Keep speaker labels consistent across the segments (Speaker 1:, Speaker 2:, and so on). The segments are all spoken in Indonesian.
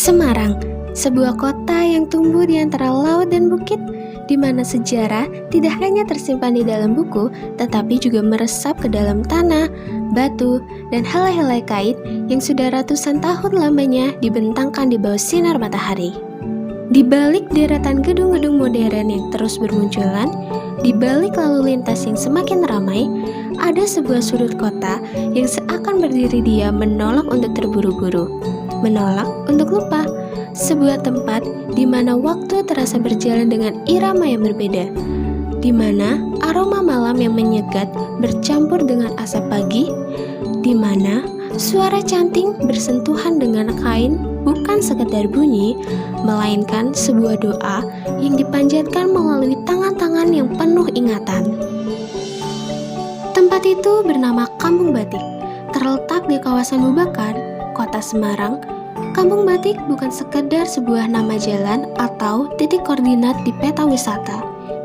Speaker 1: Semarang, sebuah kota yang tumbuh di antara laut dan bukit, di mana sejarah tidak hanya tersimpan di dalam buku, tetapi juga meresap ke dalam tanah, batu, dan helai-helai kait yang sudah ratusan tahun lamanya dibentangkan di bawah sinar matahari. Di balik deretan gedung-gedung modern yang terus bermunculan, di balik lalu lintas yang semakin ramai, ada sebuah sudut kota yang seakan berdiri diam menolak untuk terburu-buru, menolak untuk lupa. Sebuah tempat di mana waktu terasa berjalan dengan irama yang berbeda, di mana aroma malam yang menyegat bercampur dengan asap pagi, di mana suara canting bersentuhan dengan kain bukan sekedar bunyi, melainkan sebuah doa yang dipanjatkan melalui tangan-tangan yang penuh ingatan. Tempat itu bernama Kampung Batik, terletak di kawasan Bubakan, Kota Semarang. Kampung Batik bukan sekedar sebuah nama jalan atau titik koordinat di peta wisata.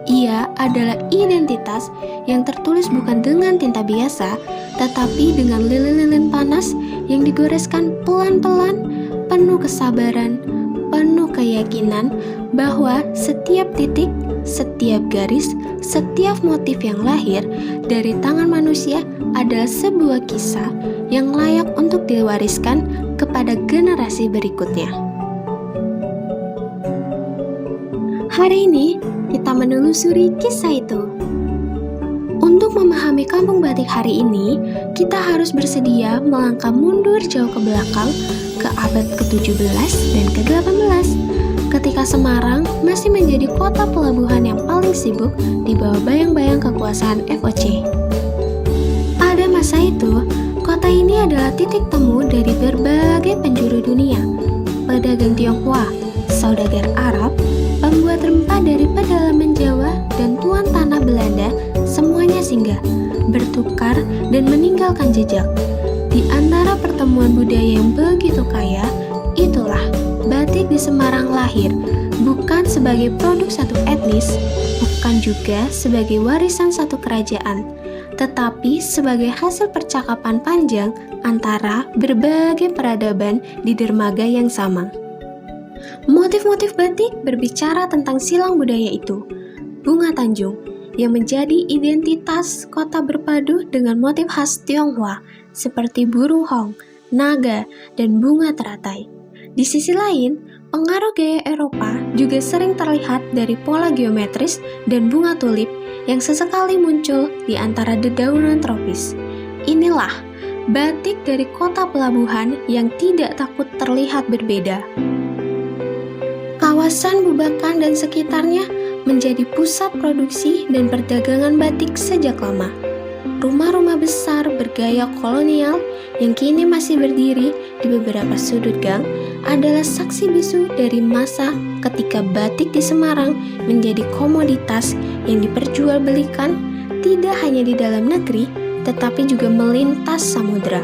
Speaker 1: Ia adalah identitas yang tertulis bukan dengan tinta biasa, tetapi dengan lilin-lilin panas yang digoreskan pelan-pelan, penuh kesabaran, penuh keyakinan bahwa setiap titik, setiap garis, setiap motif yang lahir dari tangan manusia adalah sebuah kisah yang layak untuk diwariskan kepada generasi berikutnya. Hari ini kita menelusuri kisah itu. Untuk memahami Kampung Batik hari ini, kita harus bersedia melangkah mundur jauh ke belakang ke abad ke-17 dan ke-18, ketika Semarang masih menjadi kota pelabuhan yang paling sibuk di bawah bayang-bayang kekuasaan VOC. Pada masa itu, kota ini adalah titik temu dari berbagai penjuru dunia, pedagang Tionghoa, saudagar Arab, pembuat rempah dari pedalaman Jawa, dan tuan tanah Belanda, semuanya singgah, bertukar, dan meninggalkan jejak. Di antara pertemuan budaya yang begitu kaya, itulah batik di Semarang lahir, bukan sebagai produk satu etnis, bukan juga sebagai warisan satu kerajaan, tetapi sebagai hasil percakapan panjang antara berbagai peradaban di dermaga yang sama. Motif-motif batik berbicara tentang silang budaya itu. Bunga Tanjung yang menjadi identitas kota berpadu dengan motif khas Tionghoa seperti burung hong, naga, dan bunga teratai. Di sisi lain, pengaruh gaya Eropa juga sering terlihat dari pola geometris dan bunga tulip yang sesekali muncul di antara dedaunan tropis. Inilah batik dari kota pelabuhan yang tidak takut terlihat berbeda. Kawasan Bubakan dan sekitarnya menjadi pusat produksi dan perdagangan batik sejak lama. Rumah-rumah besar bergaya kolonial yang kini masih berdiri di beberapa sudut gang adalah saksi bisu dari masa ketika batik di Semarang menjadi komoditas yang diperjualbelikan tidak hanya di dalam negeri, tetapi juga melintas samudera.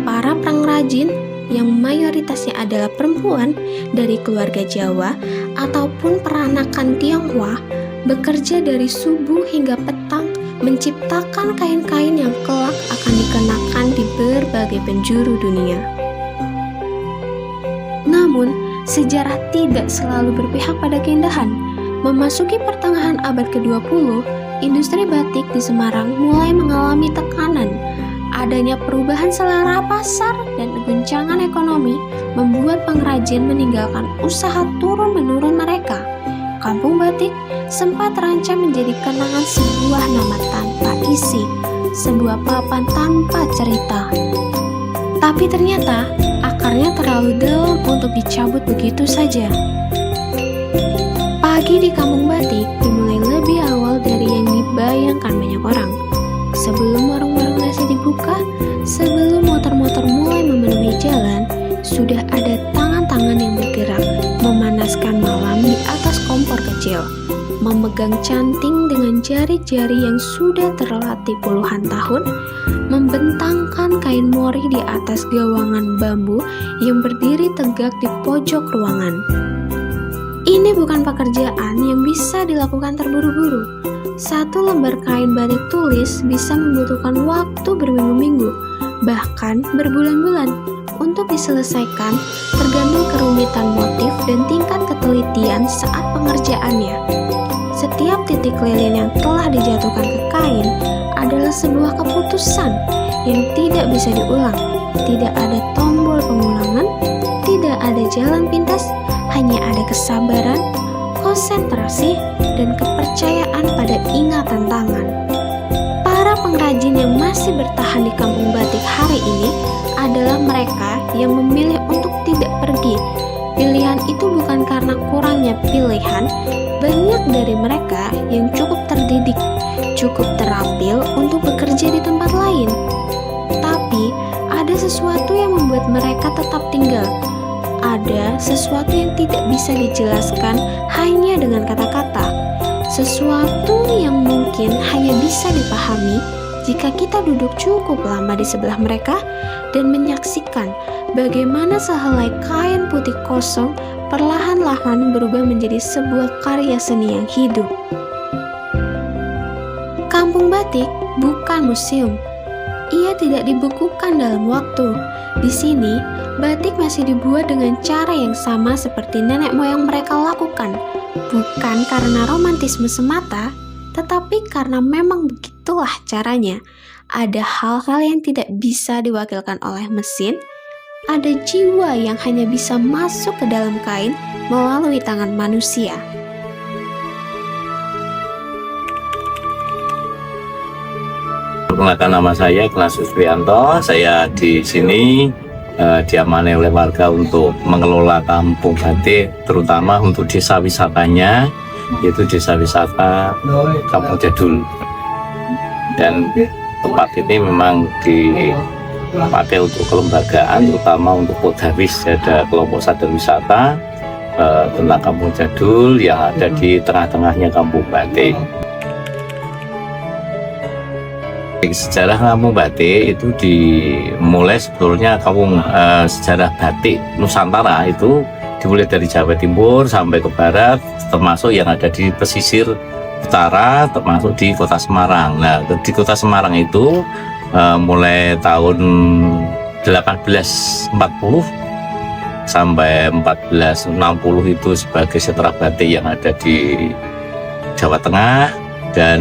Speaker 1: Para pengrajin yang mayoritasnya adalah perempuan dari keluarga Jawa ataupun peranakan Tionghoa bekerja dari subuh hingga petang menciptakan kain-kain yang kelak akan dikenakan di berbagai penjuru dunia. Namun, sejarah tidak selalu berpihak pada keindahan. Memasuki pertengahan abad ke-20, industri batik di Semarang mulai mengalami tekanan. Adanya perubahan selera pasar dan guncangan ekonomi membuat pengrajin meninggalkan usaha turun-menurun mereka. Kampung Batik sempat terancam menjadi kenangan sebuah nama tanpa isi, sebuah papan tanpa cerita. Tapi ternyata akarnya terlalu dalam untuk dicabut begitu saja. Pagi di Kampung Batik dimulai lebih awal dari yang dibayangkan banyak orang. Sebelum warung-warung nasi dibuka, sebelum motor-motor mulai memenuhi jalan, sudah ada tangan-tangan yang bergerak memanaskan malam di atas kompor kecil, memegang canting dengan jari-jari yang sudah terlatih puluhan tahun, membentangkan kain mori di atas gawangan bambu yang berdiri tegak di pojok ruangan. Ini bukan pekerjaan yang bisa dilakukan terburu-buru. Satu lembar kain batik tulis bisa membutuhkan waktu berminggu-minggu, bahkan berbulan-bulan untuk diselesaikan, tergantung kerumitan motif dan tingkat ketelitian saat pengerjaannya. Setiap titik lilin yang telah dijatuhkan ke kain adalah sebuah keputusan yang tidak bisa diulang. Tidak ada tombol pengulangan, tidak ada jalan pintas, hanya ada kesabaran, konsentrasi, dan kepercayaan pada ingatan tangan. Para pengrajin yang masih bertahan di kampung batik hari ini adalah mereka yang memilih untuk tidak pergi. Pilihan itu bukan karena kurangnya pilihan, banyak dari mereka yang cukup terdidik, cukup terampil untuk bekerja di tempat lain. Tapi, ada sesuatu yang membuat mereka tetap tinggal. Ada sesuatu yang tidak bisa dijelaskan hanya dengan kata-kata. Sesuatu yang mungkin hanya bisa dipahami jika kita duduk cukup lama di sebelah mereka dan menyaksikan bagaimana sehelai kain putih kosong perlahan-lahan berubah menjadi sebuah karya seni yang hidup. Kampung batik bukan museum. Ia tidak dibukukan dalam waktu. Di sini, batik masih dibuat dengan cara yang sama seperti nenek moyang mereka lakukan, bukan karena romantisme semata, tetapi karena memang begitulah caranya. Ada hal-hal yang tidak bisa diwakilkan oleh mesin, ada jiwa yang hanya bisa masuk ke dalam kain melalui tangan manusia.
Speaker 2: Perkenalkan, nama saya Ignatius Prianto. Saya di sini diamani oleh warga untuk mengelola kampung batik, terutama untuk desa wisatanya, yaitu desa wisata Kampung Jadul. Dan tempat ini memang dipakai untuk kelembagaan, terutama untuk Podawis. Ada kelompok sadar wisata tentang Kampung Jadul yang ada di tengah-tengahnya kampung batik. Sejarah kampung batik itu dimulai sebetulnya sejarah batik Nusantara itu dimulai dari Jawa Timur sampai ke Barat, termasuk yang ada di pesisir utara, termasuk di Kota Semarang. Nah, di Kota Semarang itu mulai tahun 1840 sampai 1460 itu sebagai sentra batik yang ada di Jawa Tengah, dan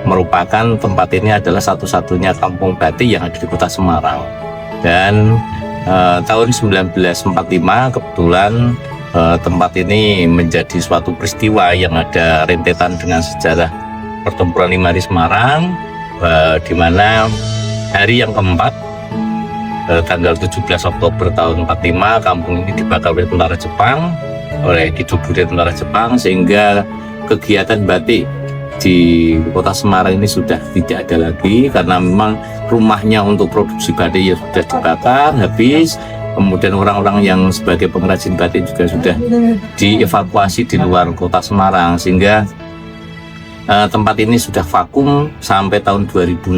Speaker 2: merupakan tempat ini adalah satu-satunya kampung batik yang ada di Kota Semarang. Dan tahun 1945 kebetulan tempat ini menjadi suatu peristiwa yang ada rentetan dengan sejarah pertempuran 5 Hari Semarang, di mana hari yang keempat, tanggal 17 Oktober tahun 45, kampung ini dibakar oleh tentara Jepang, oleh Kidobudaya tentara Jepang, sehingga kegiatan batik di Kota Semarang ini sudah tidak ada lagi, karena memang rumahnya untuk produksi batik ya sudah dibakar habis. Kemudian orang-orang yang sebagai pengrajin batik juga sudah dievakuasi di luar Kota Semarang, sehingga tempat ini sudah vakum sampai tahun 2006.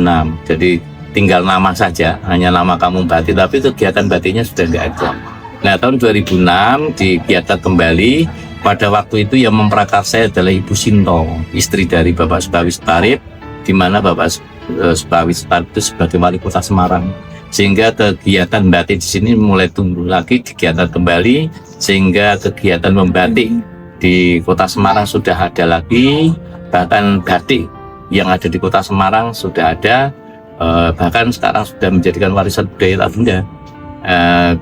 Speaker 2: Jadi tinggal nama saja, hanya nama kampung batik, tapi kegiatan batiknya sudah nggak ada. Nah, tahun 2006 digiatkan kembali. Pada waktu itu yang memprakarsa adalah Ibu Sinto, istri dari Bapak Subawi Setarip, di mana Bapak Subawi Setarip itu sebagai wali kota Semarang. Sehingga kegiatan batik di sini mulai tumbuh lagi, digiatkan kembali, sehingga kegiatan membatik di Kota Semarang sudah ada lagi. Bahkan batik yang ada di Kota Semarang sudah ada, bahkan sekarang sudah menjadikan warisan budaya tak benda.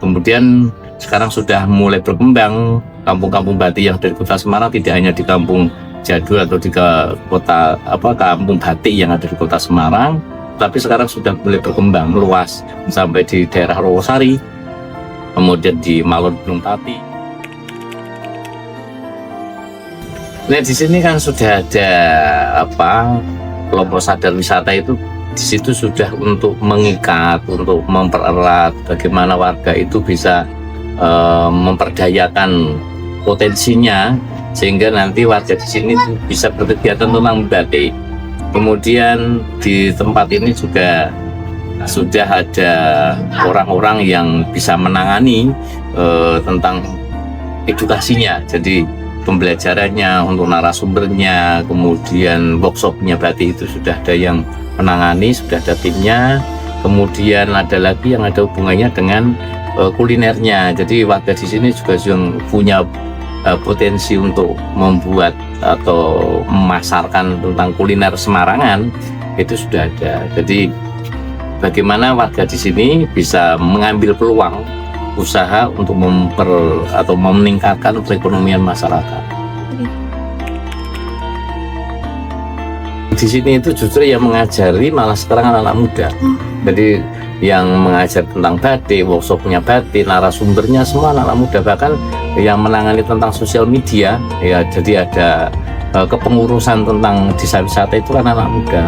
Speaker 2: Kemudian sekarang sudah mulai berkembang kampung-kampung batik yang dari Kota Semarang, tidak hanya di Kampung Jadul atau di kampung batik yang ada di Kota Semarang, tapi sekarang sudah mulai berkembang luas sampai di daerah Rawasari, kemudian di Malon Gunung Pati. Nah, di sini kan sudah ada kelompok sadar wisata itu. Di situ sudah untuk mengikat, untuk mempererat bagaimana warga itu bisa memperdayakan potensinya, sehingga nanti warga di sini bisa berkegiatan tentang batik. Kemudian di tempat ini juga sudah ada orang-orang yang bisa menangani tentang edukasinya. Jadi pembelajarannya, untuk narasumbernya, kemudian workshopnya berarti itu sudah ada yang menangani, sudah ada timnya. Kemudian ada lagi yang ada hubungannya dengan kulinernya. Jadi warga di sini juga yang punya potensi untuk membuat atau memasarkan tentang kuliner Semarangan itu sudah ada. Jadi bagaimana warga di sini bisa mengambil peluang usaha untuk meningkatkan perekonomian masyarakat. Di sini itu justru yang mengajari malah sekarang anak-anak muda. Jadi yang mengajar tentang batik, workshopnya batik, narasumbernya semua anak-anak muda, bahkan yang menangani tentang sosial media ya. Jadi ada kepengurusan tentang desa wisata itu kan anak muda.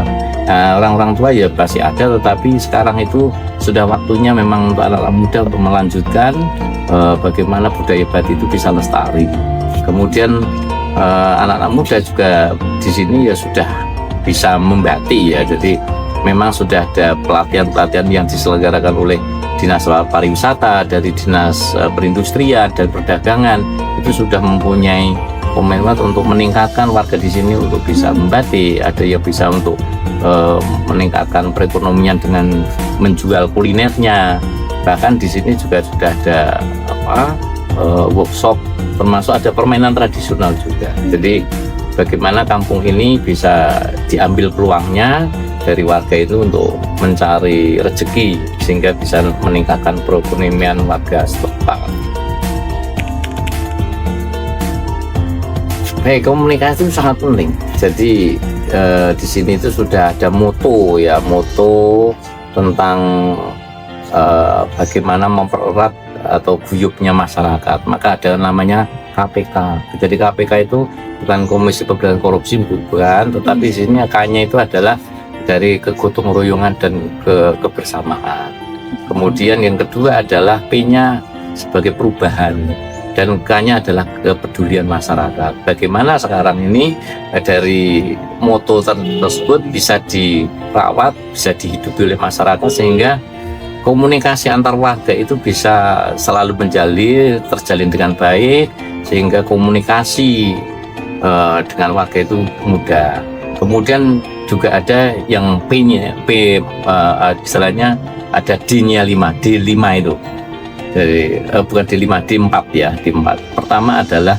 Speaker 2: Orang-orang tua ya pasti ada, tetapi sekarang itu sudah waktunya memang untuk anak-anak muda untuk melanjutkan bagaimana budaya batik itu bisa lestari. Kemudian anak-anak muda juga di sini ya sudah bisa membatik ya. Jadi memang sudah ada pelatihan-pelatihan yang diselenggarakan oleh Dinas Pariwisata, dari Dinas Perindustrian dan Perdagangan, itu sudah mempunyai komitmen untuk meningkatkan warga di sini untuk bisa membatik. Ada yang bisa untuk meningkatkan perekonomian dengan menjual kulinernya. Bahkan di sini juga sudah ada workshop, termasuk ada permainan tradisional juga. Jadi bagaimana kampung ini bisa diambil peluangnya dari warga itu untuk mencari rezeki sehingga bisa meningkatkan perekonomian warga setempat. Baik, komunikasi itu sangat penting. Jadi di sini itu sudah ada moto ya, moto tentang bagaimana mempererat atau guyupnya masyarakat. Maka ada namanya KPK. Jadi KPK itu bukan Komisi Pemberantasan Korupsi, bukan, tetapi di sini K-nya itu adalah dari kegotong royongan dan kebersamaan. Kemudian yang kedua adalah P-nya sebagai perubahan, dan K-nya adalah kepedulian masyarakat. Bagaimana sekarang ini dari moto tersebut bisa dirawat, bisa dihidupi oleh masyarakat sehingga komunikasi antar warga itu bisa selalu terjalin dengan baik, sehingga komunikasi dengan warga itu mudah. Kemudian juga ada yang P-nya, istilahnya ada D-nya 5, D5 itu. Jadi bukan D5, D4 ya, D4. Pertama adalah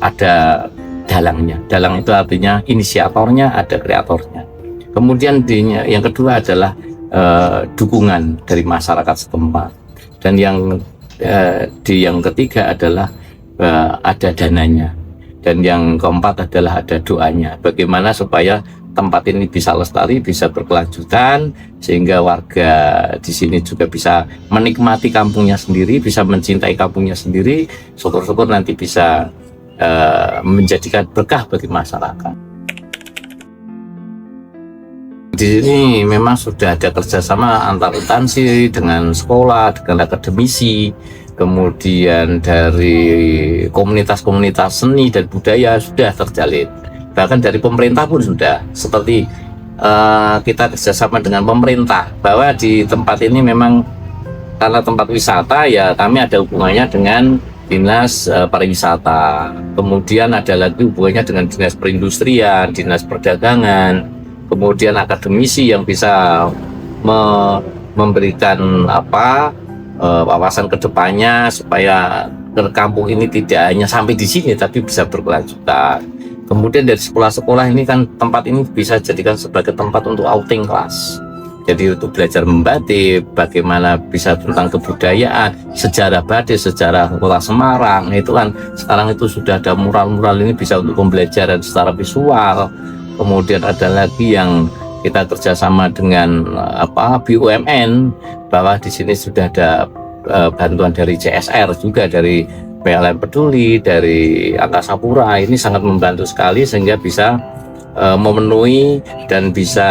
Speaker 2: ada dalangnya. Dalang itu artinya inisiatornya, ada kreatornya. Kemudian D-nya, yang kedua adalah dukungan dari masyarakat setempat. Dan yang ketiga adalah ada dananya. Dan yang keempat adalah ada doanya. Bagaimana supaya tempat ini bisa lestari, bisa berkelanjutan, sehingga warga di sini juga bisa menikmati kampungnya sendiri, bisa mencintai kampungnya sendiri. Syukur-syukur nanti bisa menjadikan berkah bagi masyarakat. Di sini memang sudah ada kerjasama antar instansi dengan sekolah, dengan akademisi, kemudian dari komunitas-komunitas seni dan budaya sudah terjalin. Bahkan dari pemerintah pun sudah, seperti kita kerjasama dengan pemerintah, bahwa di tempat ini memang karena tempat wisata ya kami ada hubungannya dengan Dinas Pariwisata, kemudian ada lagi hubungannya dengan Dinas Perindustrian, Dinas Perdagangan, kemudian akademisi yang bisa memberikan wawasan kedepannya supaya kampung ini tidak hanya sampai di sini tapi bisa berkelanjutan. Kemudian dari sekolah-sekolah ini kan tempat ini bisa jadikan sebagai tempat untuk outing kelas. Jadi untuk belajar membatik, bagaimana bisa tentang kebudayaan, sejarah batik, sejarah kota Semarang, itu kan sekarang itu sudah ada mural-mural ini bisa untuk pembelajaran secara visual. Kemudian ada lagi yang kita kerjasama dengan BUMN, bahwa di sini sudah ada bantuan dari CSR juga, dari PLN Peduli, dari Angkasa Pura. Ini sangat membantu sekali sehingga bisa memenuhi dan bisa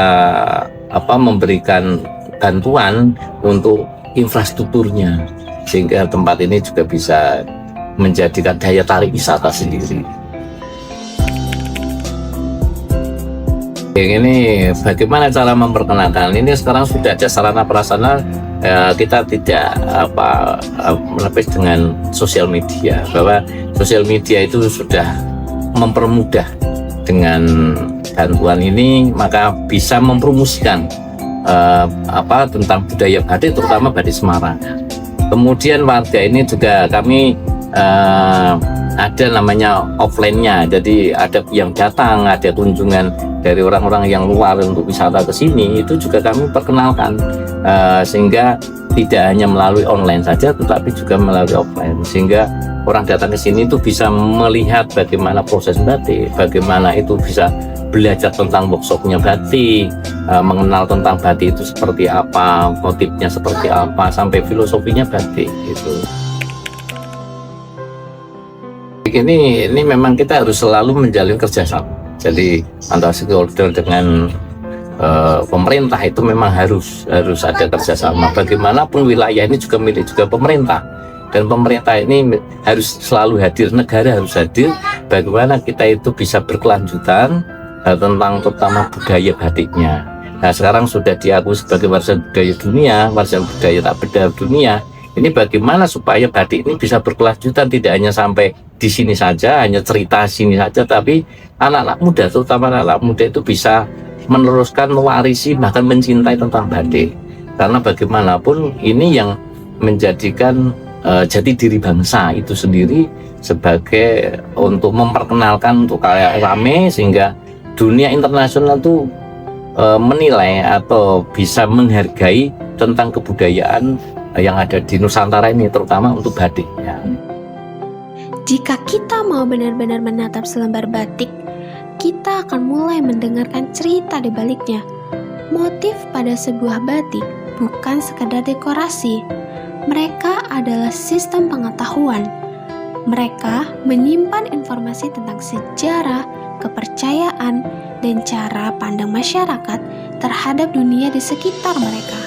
Speaker 2: memberikan bantuan untuk infrastrukturnya, sehingga tempat ini juga bisa menjadikan daya tarik wisata sendiri. Ini bagaimana cara memperkenalkan? Ini sekarang sudah ada sarana prasarana kita tidak menepis dengan sosial media, bahwa sosial media itu sudah mempermudah dengan bantuan ini, maka bisa mempromosikan tentang budaya batik, terutama batik Semarang. Kemudian warga ini juga kami ada namanya offline-nya, jadi ada yang datang, ada kunjungan dari orang-orang yang luar untuk wisata ke sini, itu juga kami perkenalkan, sehingga tidak hanya melalui online saja tetapi juga melalui offline, sehingga orang datang ke sini itu bisa melihat bagaimana proses batik, bagaimana itu bisa belajar tentang workshopnya batik, mengenal tentang batik itu seperti apa, motifnya seperti apa, sampai filosofinya batik itu. Ini memang kita harus selalu menjalin kerjasama. Jadi antara stakeholder dengan pemerintah itu memang harus ada kerjasama. Bagaimanapun wilayah ini juga milik juga pemerintah, dan pemerintah ini harus selalu hadir, negara harus hadir. Bagaimana kita itu bisa berkelanjutan tentang terutama budaya batiknya. Nah, sekarang sudah diakui sebagai warisan budaya dunia, warisan budaya tak benda dunia. Ini bagaimana supaya batik ini bisa berkelanjutan, tidak hanya sampai di sini saja, hanya cerita sini saja, tapi anak-anak muda, terutama anak-anak muda itu bisa meneruskan, mewarisi, bahkan mencintai tentang batik. Karena bagaimanapun ini yang menjadikan jati diri bangsa itu sendiri, sebagai untuk memperkenalkan untuk karya rame, sehingga dunia internasional itu menilai atau bisa menghargai tentang kebudayaan yang ada di Nusantara ini, terutama untuk batik ya.
Speaker 1: Jika kita mau benar-benar menatap selembar batik, kita akan mulai mendengarkan cerita di baliknya. Motif pada sebuah batik bukan sekadar dekorasi. Mereka adalah sistem pengetahuan. Mereka menyimpan informasi tentang sejarah, kepercayaan, dan cara pandang masyarakat terhadap dunia di sekitar mereka.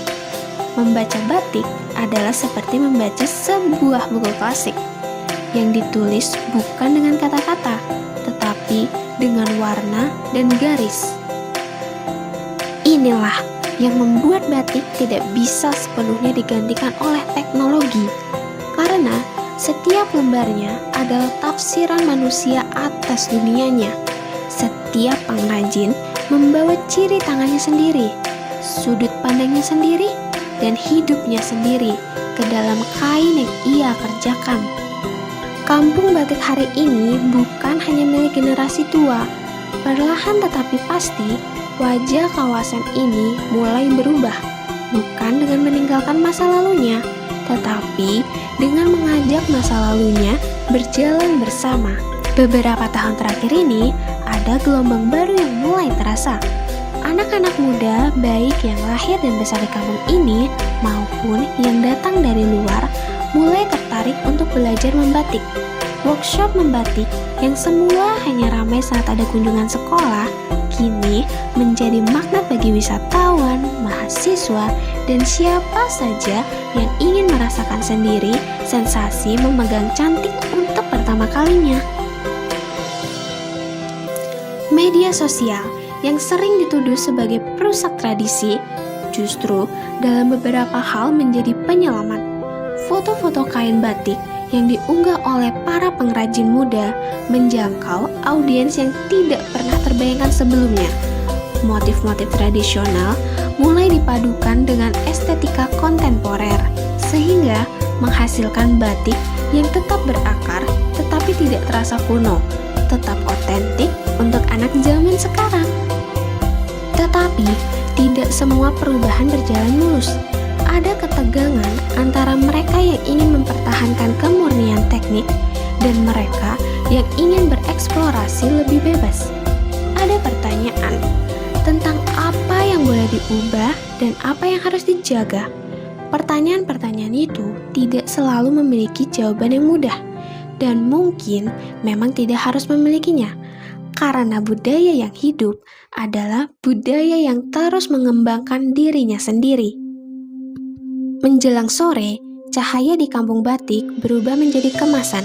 Speaker 1: Membaca batik adalah seperti membaca sebuah buku klasik yang ditulis bukan dengan kata-kata, tetapi dengan warna dan garis. Inilah yang membuat batik tidak bisa sepenuhnya digantikan oleh teknologi, karena setiap lembarnya adalah tafsiran manusia atas dunianya. Setiap pengrajin membawa ciri tangannya sendiri, sudut pandangnya sendiri, dan hidupnya sendiri ke dalam kain yang ia kerjakan. Kampung batik hari ini bukan hanya milik generasi tua. Perlahan tetapi pasti, wajah kawasan ini mulai berubah, bukan dengan meninggalkan masa lalunya, tetapi dengan mengajak masa lalunya berjalan bersama. Beberapa tahun terakhir ini, ada gelombang baru yang mulai terasa. Anak-anak muda, baik yang lahir dan besar di kampung ini maupun yang datang dari luar, mulai tertarik untuk belajar membatik. Workshop membatik yang semula hanya ramai saat ada kunjungan sekolah, kini menjadi magnet bagi wisatawan, mahasiswa, dan siapa saja yang ingin merasakan sendiri sensasi memegang cantik untuk pertama kalinya. Media sosial yang sering dituduh sebagai perusak tradisi, justru dalam beberapa hal menjadi penyelamat. Foto-foto kain batik yang diunggah oleh para pengrajin muda menjangkau audiens yang tidak pernah terbayangkan sebelumnya. Motif-motif tradisional mulai dipadukan dengan estetika kontemporer, sehingga menghasilkan batik yang tetap berakar tetapi tidak terasa kuno, tetap otentik untuk anak zaman sekarang. Tetapi, tidak semua perubahan berjalan mulus. Ada ketegangan antara mereka yang ingin mempertahankan kemurnian teknik dan mereka yang ingin bereksplorasi lebih bebas. Ada pertanyaan tentang apa yang boleh diubah dan apa yang harus dijaga. Pertanyaan-pertanyaan itu tidak selalu memiliki jawaban yang mudah, dan mungkin memang tidak harus memilikinya. Karena budaya yang hidup adalah budaya yang terus mengembangkan dirinya sendiri. Menjelang sore, cahaya di kampung batik berubah menjadi kemasan.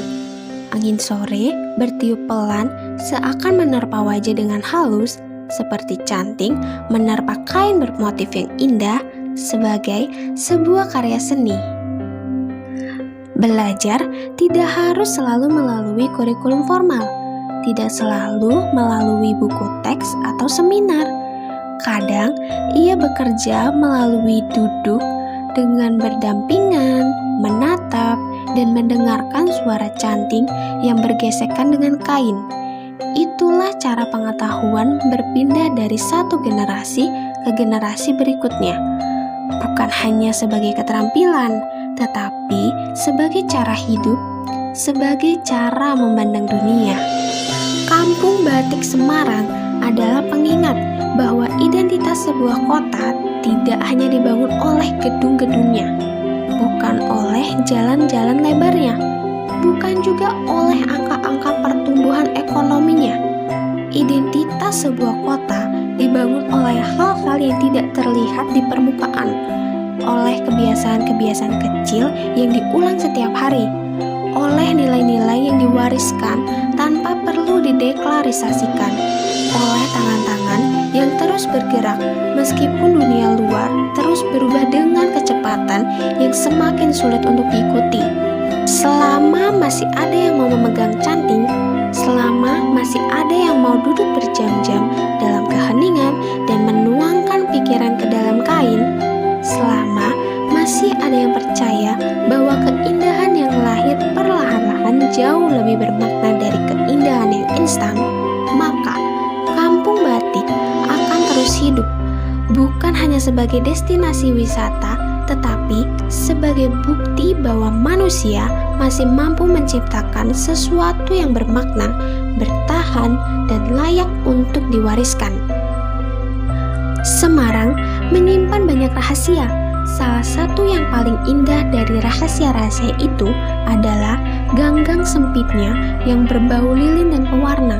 Speaker 1: Angin sore bertiup pelan seakan menerpa wajah dengan halus, seperti canting menerpa kain bermotif yang indah sebagai sebuah karya seni. Belajar tidak harus selalu melalui kurikulum formal, tidak selalu melalui buku teks atau seminar. Kadang ia bekerja melalui duduk dengan berdampingan, menatap, dan mendengarkan suara canting yang bergesekan dengan kain. Itulah cara pengetahuan berpindah dari satu generasi ke generasi berikutnya. Bukan hanya sebagai keterampilan, tetapi sebagai cara hidup, sebagai cara memandang dunia. Kampung Batik Semarang adalah pengingat bahwa identitas sebuah kota tidak hanya dibangun oleh gedung-gedungnya, bukan oleh jalan-jalan lebarnya, bukan juga oleh angka-angka pertumbuhan ekonominya. Identitas sebuah kota dibangun oleh hal-hal yang tidak terlihat di permukaan, oleh kebiasaan-kebiasaan kecil yang diulang setiap hari, oleh nilai-nilai yang diwariskan tanpa perlu dideklarisasikan, oleh tangan-tangan yang terus bergerak meskipun dunia luar terus berubah dengan kecepatan yang semakin sulit untuk diikuti. Selama masih ada yang mau memegang canting, selama masih ada yang mau duduk berjam-jam dalam keheningan dan menuangkan pikiran ke dalam kain, selama masih ada yang percaya bahwa keindahan yang lahir perlahan-lahan jauh lebih bermakna dari keindahan yang instan, maka Kampung Batik akan terus hidup, bukan hanya sebagai destinasi wisata, tetapi sebagai bukti bahwa manusia masih mampu menciptakan sesuatu yang bermakna, bertahan, dan layak untuk diwariskan. Semarang menyimpan banyak rahasia. Salah satu yang paling indah dari rahasia-rahasia itu adalah ganggang sempitnya yang berbau lilin dan pewarna,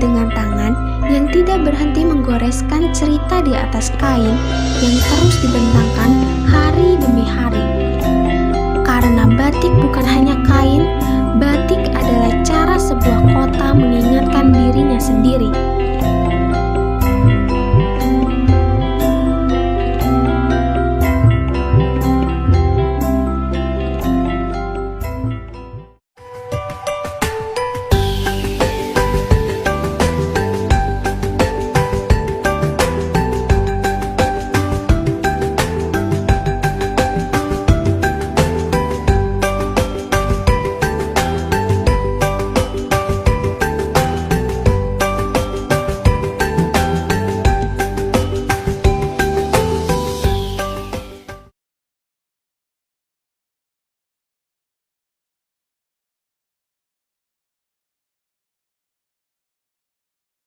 Speaker 1: dengan tangan yang tidak berhenti menggoreskan cerita di atas kain yang terus dibentangkan hari demi hari. Karena batik bukan hanya kain, batik adalah cara sebuah kota mengingat